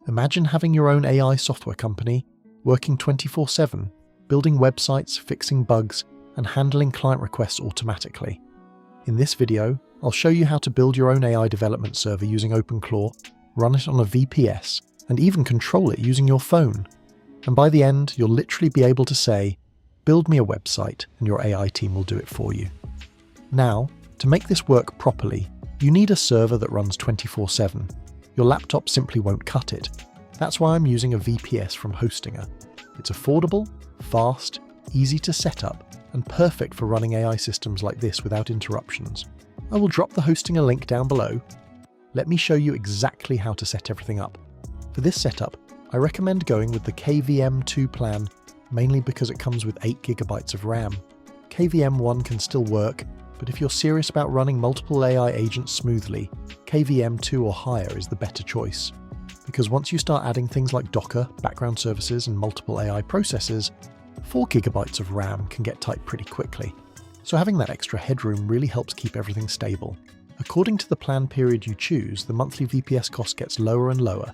Imagine having your own AI software company, working 24/7, building websites, fixing bugs, and handling client requests automatically. In this video, I'll show you how to build your own AI development server using OpenClaw, run it on a VPS, and even control it using your phone. And by the end, you'll literally be able to say, "Build me a website," and your AI team will do it for you. Now, to make this work properly, you need a server that runs 24/7. Your laptop simply won't cut it. That's why I'm using a VPS from Hostinger. It's affordable, fast, easy to set up, and perfect for running AI systems like this without interruptions. I will drop the Hostinger link down below. Let me show you exactly how to set everything up. For this setup, I recommend going with the KVM2 plan, mainly because it comes with 8 GB of RAM. KVM1 can still work, but if you're serious about running multiple AI agents smoothly, KVM2 or higher is the better choice. Because once you start adding things like Docker, background services, and multiple AI processes, 4 GB of RAM can get tight pretty quickly. So having that extra headroom really helps keep everything stable. According to the plan period you choose, the monthly VPS cost gets lower and lower.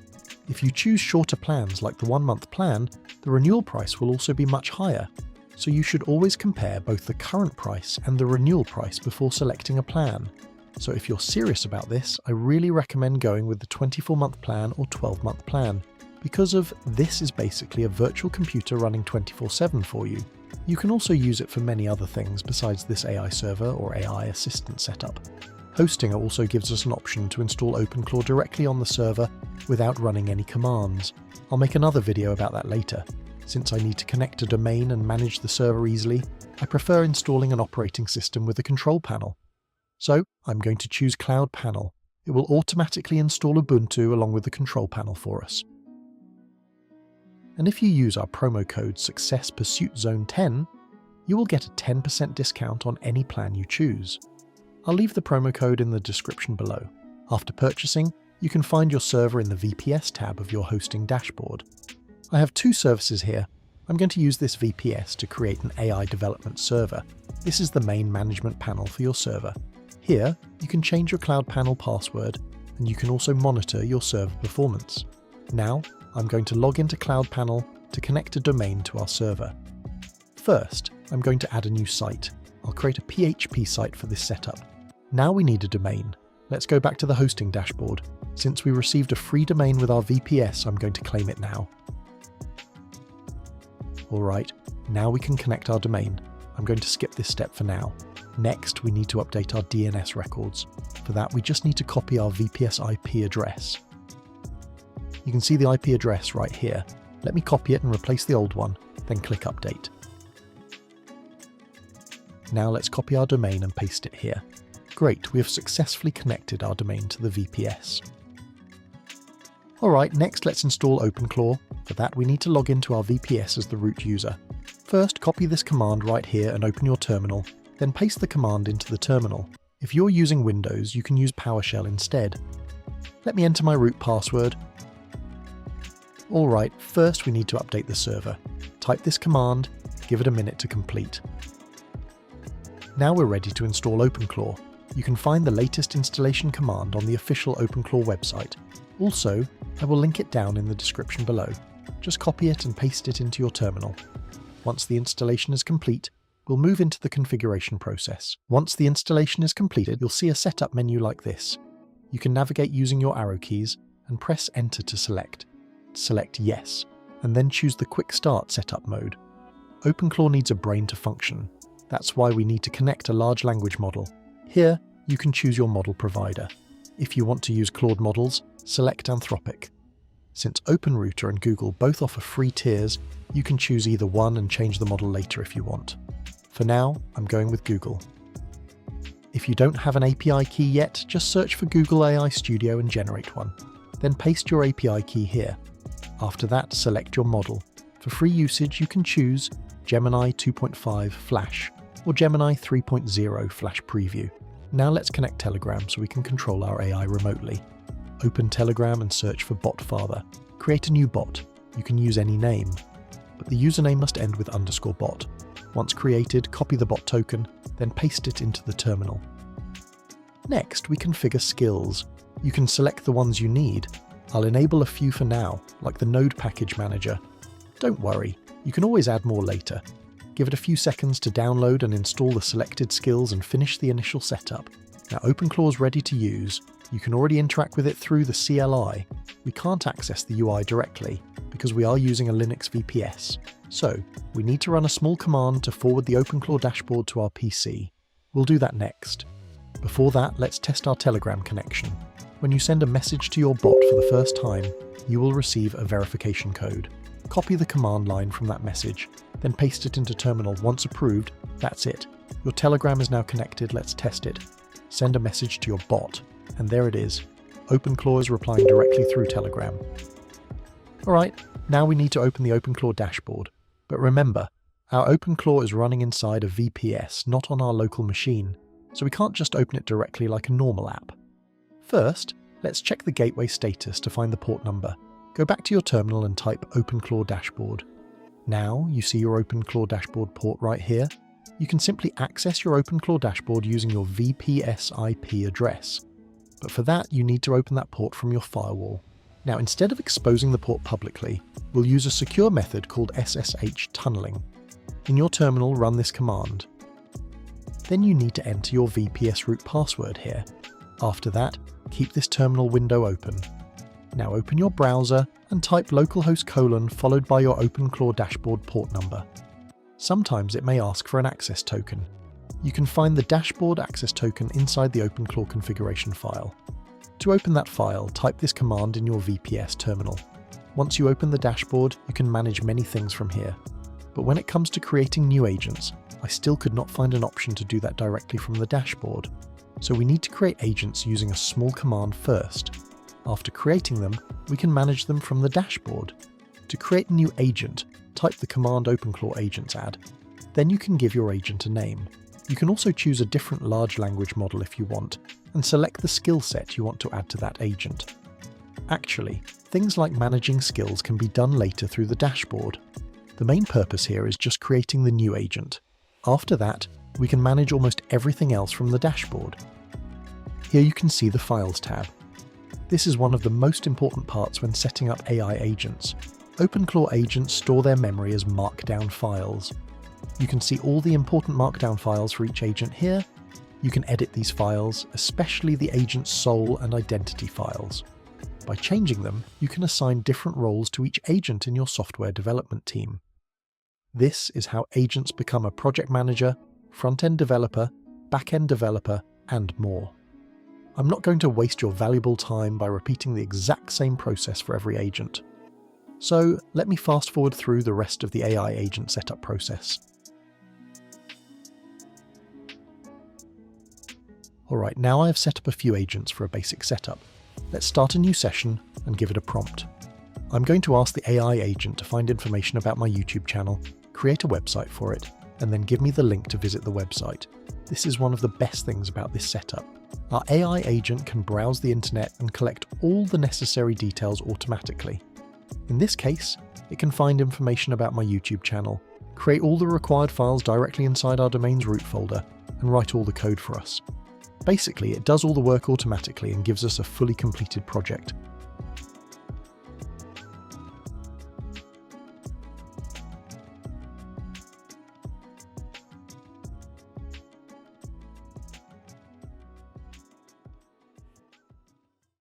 If you choose shorter plans like the 1-month plan, the renewal price will also be much higher. So you should always compare both the current price and the renewal price before selecting a plan. So if you're serious about this, I really recommend going with the 24-month plan or 12-month plan, because this is basically a virtual computer running 24/7 for you. You can also use it for many other things besides this AI server or AI assistant setup. Hostinger also gives us an option to install OpenClaw directly on the server without running any commands. I'll make another video about that later. Since I need to connect a domain and manage the server easily, I prefer installing an operating system with a control panel. So I'm going to choose Cloud Panel. It will automatically install Ubuntu along with the control panel for us. And if you use our promo code SUCCESSPursuitZone10, you will get a 10% discount on any plan you choose. I'll leave the promo code in the description below. After purchasing, you can find your server in the VPS tab of your hosting dashboard. I have 2 services here. I'm going to use this VPS to create an AI development server. This is the main management panel for your server. Here, you can change your Cloud Panel password, and you can also monitor your server performance. Now, I'm going to log into Cloud Panel to connect a domain to our server. First, I'm going to add a new site. I'll create a PHP site for this setup. Now we need a domain. Let's go back to the hosting dashboard. Since we received a free domain with our VPS, I'm going to claim it now. Alright, now we can connect our domain. I'm going to skip this step for now. Next, we need to update our DNS records. For that, we just need to copy our VPS IP address. You can see the IP address right here. Let me copy it and replace the old one, then click Update. Now let's copy our domain and paste it here. Great, we have successfully connected our domain to the VPS. Alright, next let's install OpenClaw. For that, we need to log into our VPS as the root user. First, copy this command right here and open your terminal, then paste the command into the terminal. If you're using Windows, you can use PowerShell instead. Let me enter my root password. Alright, first we need to update the server. Type this command, give it a minute to complete. Now we're ready to install OpenClaw. You can find the latest installation command on the official OpenClaw website. Also, I will link it down in the description below. Just copy it and paste it into your terminal. Once the installation is complete, we'll move into the configuration process. Once the installation is completed, you'll see a setup menu like this. You can navigate using your arrow keys and press Enter to select. Select Yes, and then choose the Quick Start setup mode. OpenClaw needs a brain to function. That's why we need to connect a large language model. Here, you can choose your model provider. If you want to use Claude models, select Anthropic. Since OpenRouter and Google both offer free tiers, you can choose either one and change the model later if you want. For now, I'm going with Google. If you don't have an API key yet, just search for Google AI Studio and generate one. Then paste your API key here. After that, select your model. For free usage, you can choose Gemini 2.5 Flash or Gemini 3.0 Flash Preview. Now let's connect Telegram so we can control our AI remotely. Open Telegram and search for BotFather. Create a new bot. You can use any name, but the username must end with _bot. Once created, copy the bot token, then paste it into the terminal. Next, we configure skills. You can select the ones you need. I'll enable a few for now, like the Node Package Manager. Don't worry, you can always add more later. Give it a few seconds to download and install the selected skills and finish the initial setup. Now OpenClaw is ready to use. You can already interact with it through the CLI. We can't access the UI directly because we are using a Linux VPS. So we need to run a small command to forward the OpenClaw dashboard to our PC. We'll do that next. Before that, let's test our Telegram connection. When you send a message to your bot for the first time, you will receive a verification code. Copy the command line from that message, then paste it into terminal. Once approved, that's it. Your Telegram is now connected. Let's test it. Send a message to your bot, and there it is. OpenClaw is replying directly through Telegram. Alright, now we need to open the OpenClaw dashboard. But remember, our OpenClaw is running inside a VPS, not on our local machine, so we can't just open it directly like a normal app. First, let's check the gateway status to find the port number. Go back to your terminal and type OpenClaw dashboard. Now you see your OpenClaw dashboard port right here. You can simply access your OpenClaw dashboard using your VPS IP address. But for that, you need to open that port from your firewall. Now, instead of exposing the port publicly, we'll use a secure method called SSH tunneling. In your terminal, run this command. Then you need to enter your VPS root password here. After that, keep this terminal window open. Now open your browser and type localhost : followed by your OpenClaw dashboard port number. Sometimes it may ask for an access token. You can find the dashboard access token inside the OpenClaw configuration file. To open that file, type this command in your VPS terminal. Once you open the dashboard, you can manage many things from here. But when it comes to creating new agents, I still could not find an option to do that directly from the dashboard. So we need to create agents using a small command first. After creating them, we can manage them from the dashboard. To create a new agent, type the command OpenClaw agents add. Then you can give your agent a name. You can also choose a different large language model if you want, and select the skill set you want to add to that agent. Actually, things like managing skills can be done later through the dashboard. The main purpose here is just creating the new agent. After that, we can manage almost everything else from the dashboard. Here you can see the Files tab. This is one of the most important parts when setting up AI agents. OpenClaw agents store their memory as markdown files. You can see all the important markdown files for each agent here. You can edit these files, especially the agent's soul and identity files. By changing them, you can assign different roles to each agent in your software development team. This is how agents become a project manager, front-end developer, back-end developer, and more. I'm not going to waste your valuable time by repeating the exact same process for every agent. So let me fast forward through the rest of the AI agent setup process. Alright, now I have set up a few agents for a basic setup. Let's start a new session and give it a prompt. I'm going to ask the AI agent to find information about my YouTube channel, create a website for it, and then give me the link to visit the website. This is one of the best things about this setup. Our AI agent can browse the internet and collect all the necessary details automatically. In this case, it can find information about my YouTube channel, create all the required files directly inside our domain's root folder, and write all the code for us. Basically, it does all the work automatically and gives us a fully completed project.